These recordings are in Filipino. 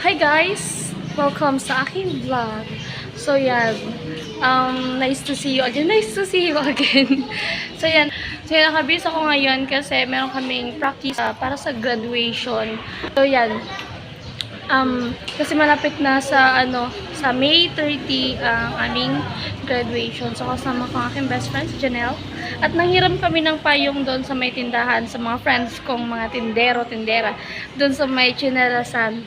Hi guys! Welcome sa aking vlog. So yan, nice to see you again. Nice to see you again. So yan, nakabis ako ngayon kasi meron kaming practice para sa graduation. So yan, kasi malapit na sa sa May 30 ang aming graduation. So kasama ko ang aking best friend si Janelle. At nanghiram kami ng payong doon sa may tindahan sa mga friends kong mga tindera doon sa may Chinerasan.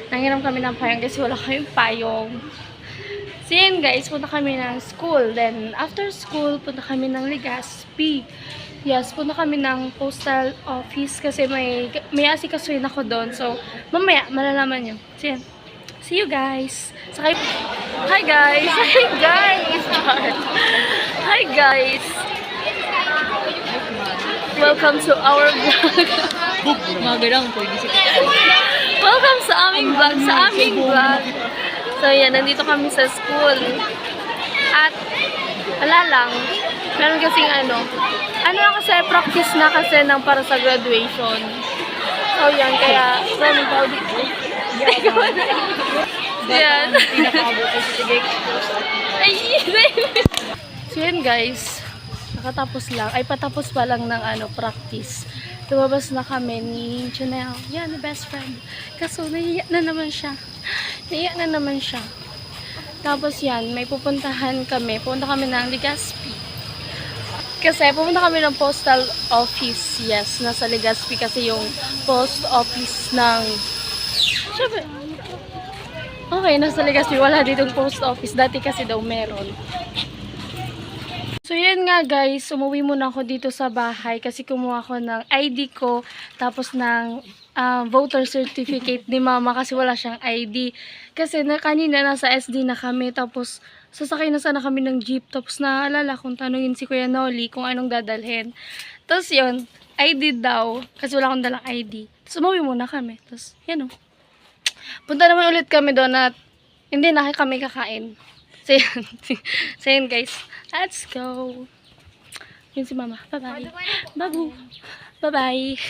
Nanghiram kami ng payong kasi wala kaming payong. So yun guys, punta kami ng school. Then after school, punta kami ng Legazpi. Yes, punta kami ng postal office kasi may asikasuhin ako doon. So, mamaya, malalaman nyo. So, yan. See you guys! Sakay... Hi guys! Hi guys! Hi guys! Welcome to our vlog. Welcome sa aming vlog. So, yan. Nandito kami sa school. At, wala lang. Meron kasing ano lang kasi, practice na kasi ng para sa graduation. So, yan, kaya, maraming tao dito. Yan. So, yan guys, nakatapos lang, patapos pa lang ng practice. Lumabas na kami ni Janelle. Yan, ni best friend. Kaso, naiiyak na naman siya. Tapos yan, may pupuntahan kami. Pupunta kami ng Legazpi. Kasi pupunta kami ng postal office. Yes, nasa Legazpi kasi yung post office ng... Siyempre, okay, nasa Legazpi. Wala ditong post office. Dati kasi daw meron. So yan nga guys, umuwi muna ako dito sa bahay kasi kumuha ko ng ID ko. Tapos ng voter certificate ni mama kasi wala siyang ID. Kasi kanina nasa SD na kami. Tapos sasakay na sana kami ng jeep. Tapos naalala kung tanungin si Kuya Noli kung anong dadalhin. Tapos yun, ID daw. Kasi wala akong dalang ID. Tapos umuwi muna kami. Tapos yan o. Punta naman ulit kami doon at hindi na kami kakain. So yan. So yan guys. Let's go. Yun si mama. Bye-bye. Babu. Bye-bye.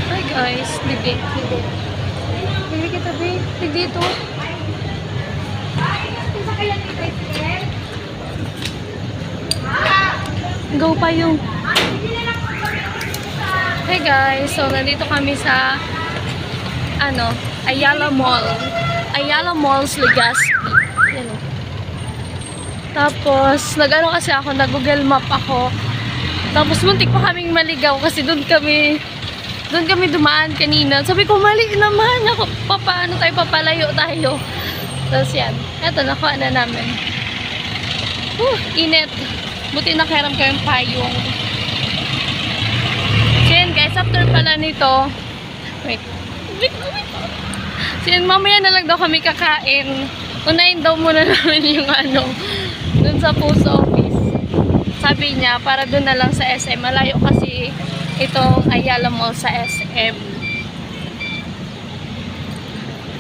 Hi guys, ligdi kita babe, ligdi ito. Go pa yung. Hey guys, so nandito kami sa Ayala Mall. Ayala Malls Legazpi. Yan o. Tapos, kasi ako, nag-Google Map ako. Tapos, muntik pa kaming maligaw kasi doon kami dumaan kanina. Sabi ko, mali naman. Paano tayo, papalayo tayo. Tapos yan. Eto, nakuha na namin. Init. Buti nakahiram kayong payong. So yan guys, after pala nito, wait. So yan, mamaya na lang daw kami kakain. Unahin daw muna namin yung dun sa post office. Sabi niya, para dun na lang sa SM. Malayo kasi itong Ayala Mall sa SM.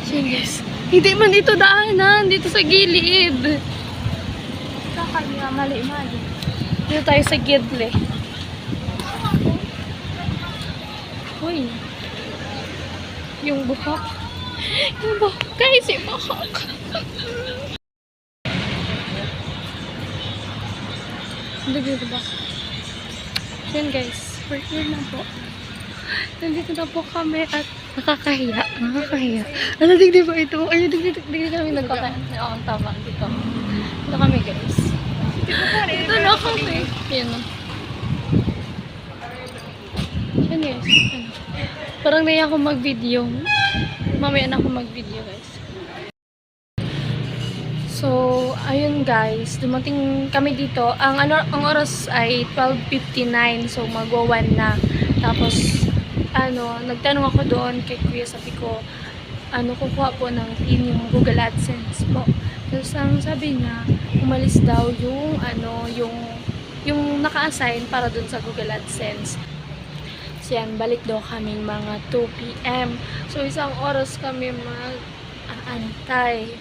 So guys, hindi man ito daanan, dito sa gilid. Kaya mali. Dito tayo sa gidle. Uy. Yung buhok. Guys, yung buhok. Dito ba? Yan guys. We're here na po. Nandito na po kami at nakakahiya. Digdi ba ito? Ayun, digdi kami nagkakain. Oo, tama. Dito kami guys. Dito na kami. Yan o. Yan guys. Parang naiya ako mag-video. Mamaya na ako mag-video guys. So, ayun guys. Dumating kami dito. Ang oras ay 12:59. So, mag-1 na. Tapos, nagtanong ako doon kay Kuya. Sabi ko, kukuha po ng PIN yung Google AdSense po. Tapos, ang sabi niya, umalis daw yung naka-assign para dun sa Google AdSense. So, yan, balik daw kaming mga 2 PM. So, isang oras kami antay.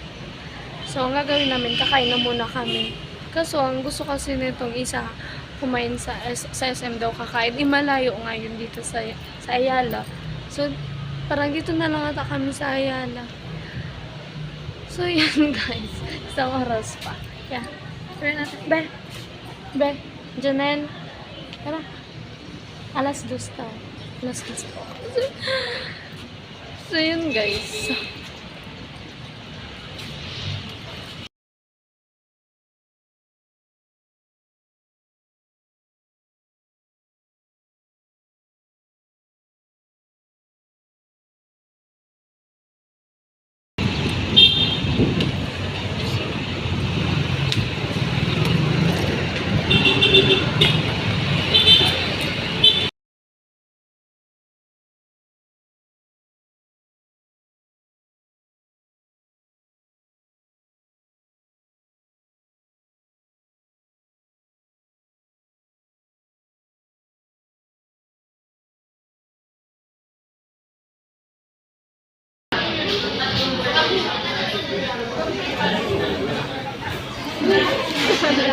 So, ang gagawin namin, kakain na muna kami. Kaso, ang gusto kasi nitong isa, kumain sa SM daw kakain. Malayo ngayon dito sa Ayala. So, parang dito na lang ata kami sa Ayala. So, yan guys. Isang oras pa. Yeah. Try natin. Be. Janelle. Tara. Alas 2 daw. Alas 2 po. So, yun guys.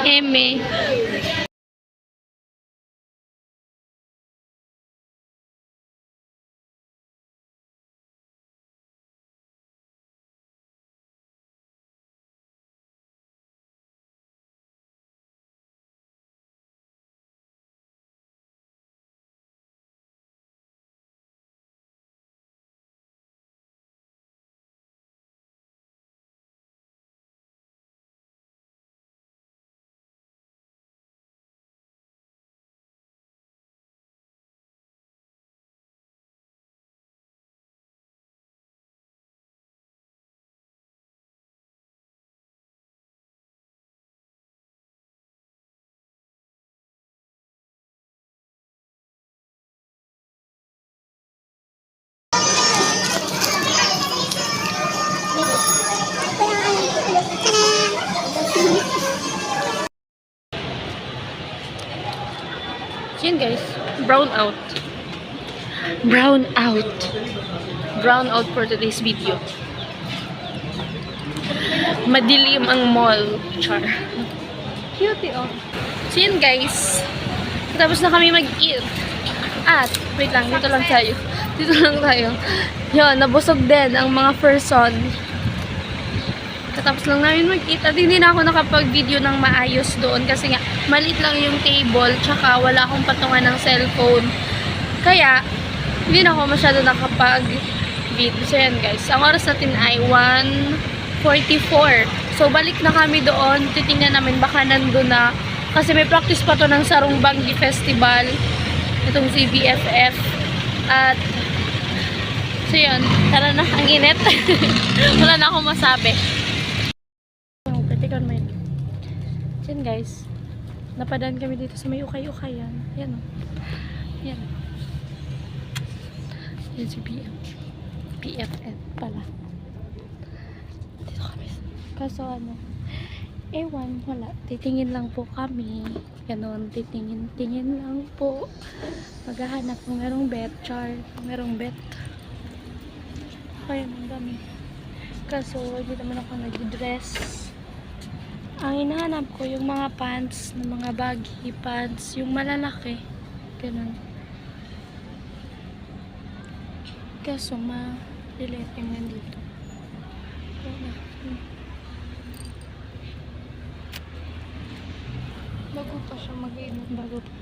Eme. Yun guys, brown out. Brown out. Brown out for today's video. Madilim ang mall. Char. Cute oh. So yun guys, tapos na kami mag-eat. At, wait lang, dito lang tayo. Dito lang tayo. Yun, nabusog din ang mga person. Katapos lang namin mag-eat at hindi na ako nakapag-video ng maayos doon kasi nga maliit lang yung table tsaka wala akong patungan ng cellphone. Kaya hindi na ako masyado nakapag-video. So yan guys, ang oras natin ay 1:44. So balik na kami doon. Titingnan namin baka nandun na kasi may practice pa to ng Sarong Banggi Festival. Itong CBFF. At so yun, tara na, ang init. Wala na akong masabi. Yan guys, napadaan kami dito sa may ukay-ukayan. Yan o. Yan. Yan si PFF pala. Dito kami. Kaso ano, ewan, wala. Titingin lang po kami. Ganon, titingin lang po. Maghahanap kung merong bet. Char, merong bet. Kaya ang dami. Kaso, hindi naman ako nag-dress. Ang hinahanap ko yung mga pants, ng mga baggy pants, yung malalaki. Ganun. Kaso malilit yung nandito. Bago pa siya mag-inom. Bago pa.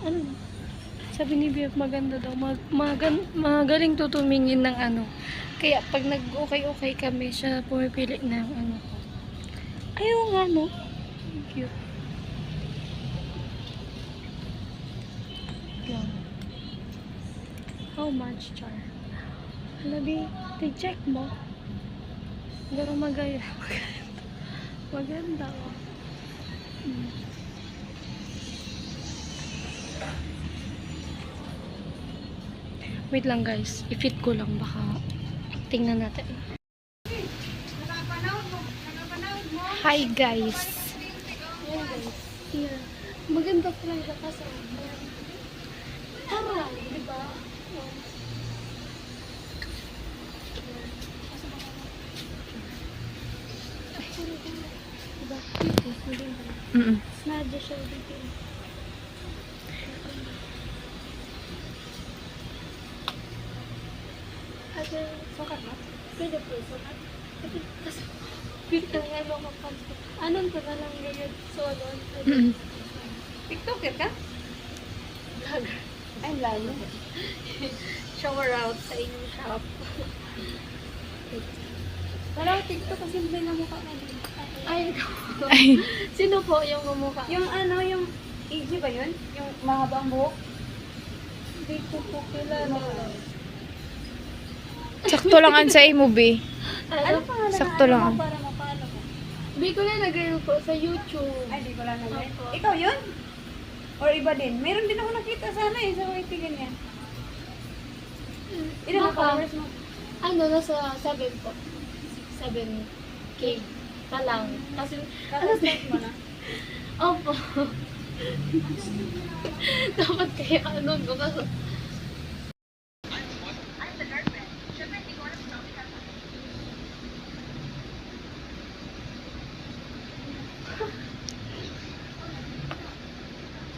Ano? Sabi ni Bia, maganda daw. Magaling tutumingin ng ano. Kaya pag nag-okay-okay kami, siya pumipili ng ano. Ayaw nga, no? Cute. Yan. How much, Char? Halabi, check mo. Pero maganda. Maganda, oh. Wait lang, guys. I-fit ko lang. Baka tingnan natin. Hi guys. Ayan guys. Here. Maganda pala yung kasi. Tara, di ba? Nadya siya dito. Ate, sukat na? Pwede po, sukat. Ate, kasi, pwede ka nga lang mapansin. Anong ko na lang ganyan? So, ano? TikToker ka? Vlogger. Ay, lalo. Shower out sa inyong shop. Wala ko TikTok kasi may namukha na din. Ay, sino po yung mumukha? Yung ano, yung AG ba yun? Yung mahabang buhok? Hindi ko po kilala. Sakto lang ang sa movie. Ano pangalan Sakto na ano lang. mo para mapalo ko? Hindi ko na nag-reel po sa YouTube. Ay, di ko lang nag Opo. Ikaw yun? Or iba din? Meron din ako nakita sana eh, sa kaibigan niya. Ilang Naka- followers mo? Ano, nasa 7 po. 7K pa lang. Kasi, Kaka-start mo na? opo. Dapat kaya ano ko kasi.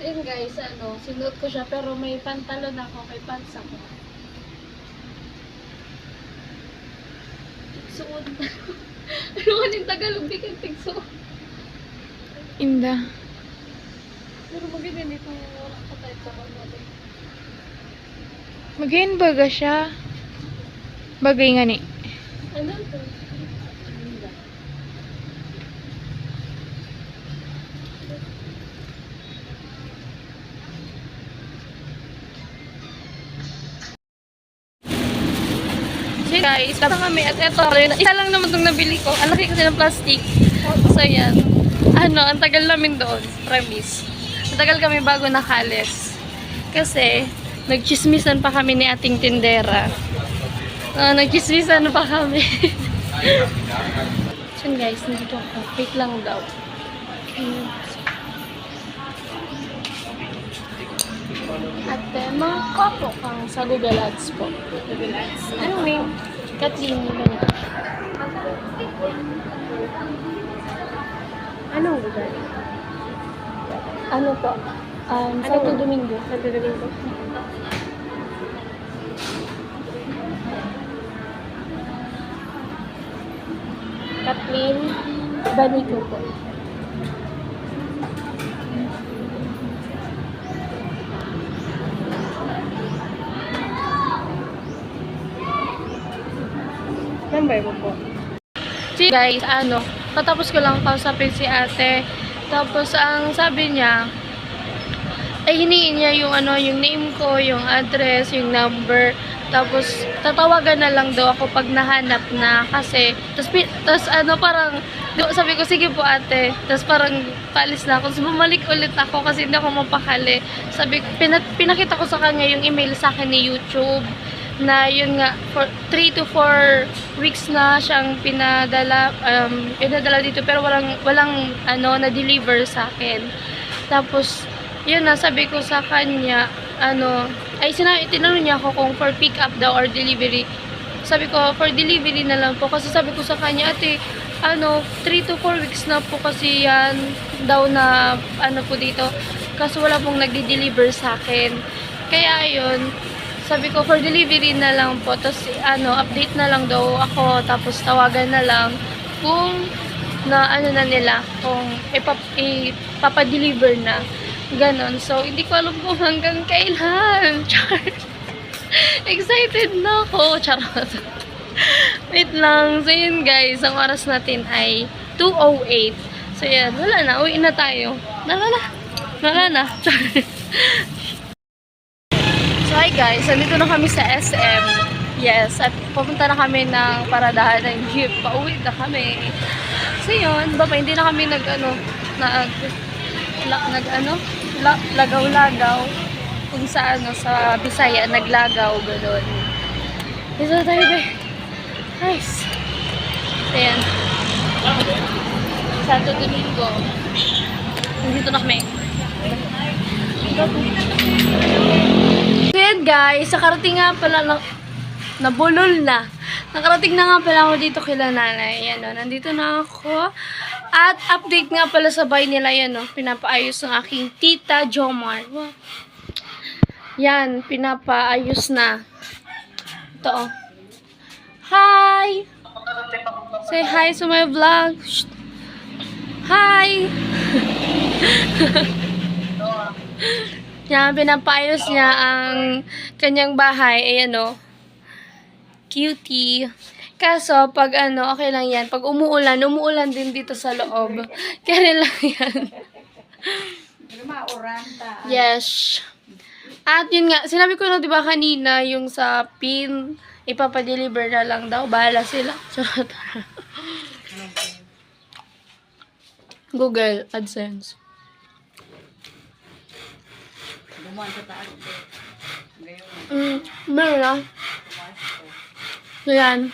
So yun guys, ano, sinuot ko siya pero may pantalon ako, may pants ako. Suot. Ano ka yung Tagalog, di ka tigsuot. Inda. Pero maganda dito wala ka tayo sa natin. Magayon baga siya. Bagay nga ni. Ano to? So guys, tapos kami at ito, isa lang naman itong nabili ko. Ang laki kasi ng plastic. So yan. Ano, ang tagal namin doon. Promise. Ang tagal kami bago nakalis. Kasi, nagchismisan pa kami ni ating tindera. Nagchismisan pa kami. So guys, nandito ako. Wait lang daw. At mga kopo kang sa Google Ads po. Google Ads. Ano name? Kathleen. Ganyan. Anong lugar? Ano po? Santo Domingo. Santo Domingo. Kathleen Banico po. Number mo po. Si guys, ano, katapos ko lang kausapin si ate. Tapos ang sabi niya, ay hiniin niya yung ano, yung name ko, yung address, yung number. Tapos tatawagan na lang daw ako pag nahanap na kasi tapos ano parang sabi ko sige po ate. Tapos parang paalis na ako. Tapos bumalik ulit ako kasi hindi ako mapakali. Sabi pinakita ko sa kanya yung email sa akin ni YouTube na yun nga for 3 to 4 weeks na siyang pinadala dito pero walang ano na deliver sa akin. Tapos yun na sabi ko sa kanya ano ay tinanong niya ako kung for pick up daw or delivery. Sabi ko for delivery na lang po kasi sabi ko sa kanya ate ano 3 to 4 weeks na po kasi yan daw na ano po dito kasi wala pong nagdi-deliver sa akin. Kaya yun sabi ko, for delivery na lang po. Tapos, ano, update na lang daw ako. Tapos, tawagan na lang kung na, ano na nila, kung ipapadeliver na. Ganon. So, hindi ko alam kung hanggang kailan. Char. Excited na ako. Charot. Wait lang. So, yun guys. Ang oras natin ay 2:08. So, yan. Wala na. Uwi na tayo. Wala na. Char. So hi guys, nandito na kami sa SM. Yes, at pupunta na kami ng paradahan ng jeep. Pauwi na kami. So yun, hindi na kami lagaw-lagaw. Kung sa sa Bisaya, naglagaw, gano'n. Dito tayo guys. Nice. So yan. Santo Domingo. Nandito na kami. So yan guys, sa karating nga pala nabulol na. Nakarating na nga pala ako dito kila nanay. Ayan, no, nandito na ako. At update nga pala sa bahay nila yan, no. Pinapaayos ng aking tita Jomar. Wow. Yan, pinapaayos na. Ito, oh. Hi! Say hi sa my vlog. Shh. Hi! Yan, pinapaayos niya ang kanyang bahay. Ayan, no. Cutie. Kaso, pag okay lang yan. Pag umuulan din dito sa loob. Kaya lang yan. Yes. At yun nga, sinabi ko na diba kanina, yung sa pin, ipapadeliver na lang daw. Bahala sila. Google AdSense. Meron na. So, yan.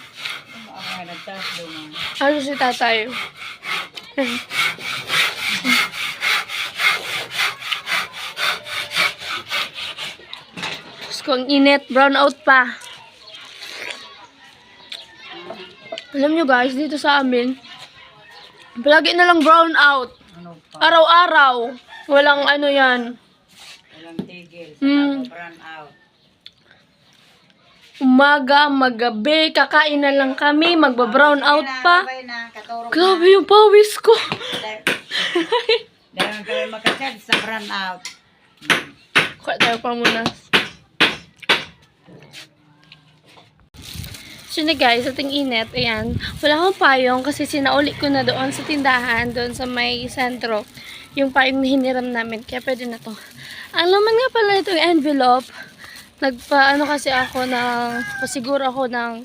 Ano si tatay? Tapos kung init, brown out pa. Alam nyo guys, dito sa amin, palagi na lang brown out. Araw-araw. Walang yan. Walang tigil. Brown out. Umaga, magabi, kakain na lang kami, magba-brown out pa. Katurok Grabe yung pawis ko. Dahil kami makasad sa brown out. Kuha tayo pa muna. So na guys, ating init, ayan. Wala akong payong kasi sinauli ko na doon sa tindahan, doon sa may sentro. Yung payong na hiniram namin, kaya pwede na to. Ang laman nga pala ito yung envelope. Kasi ako pasiguro ako ng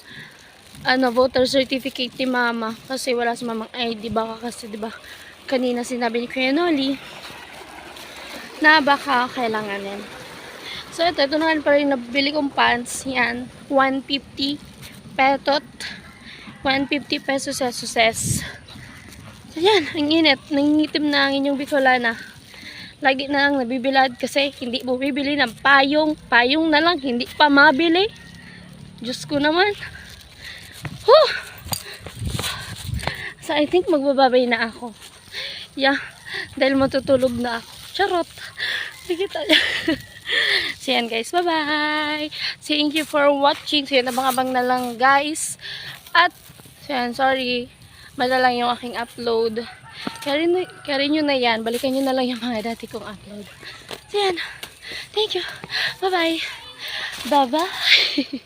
voter certificate ni mama kasi wala si mamang ID baka kasi diba kanina sinabi ni Kuya Noli na baka kailanganin. So ito na pa rin nabili kong pants, yan 150 petot 150 pesos sa suses. So yan, ang init, nangingitim na ang inyong Bicolana. Lagi na lang nabibilad kasi hindi mo bibili ng payong. Payong na lang, hindi pa mabili. Diyos ko naman. Huh! So, I think magbababay na ako. Yeah, dahil matutulog na ako. Charot. Sige tayo. So, yan guys. Bye-bye. Thank you for watching. So, yan, abang-abang na lang guys. At, so, yan, sorry. Mala lang yung aking upload. Kaya nyo na yan. Balikan nyo na lang yung mga dati kong upload. So yan. Thank you. Bye-bye. Bye-bye.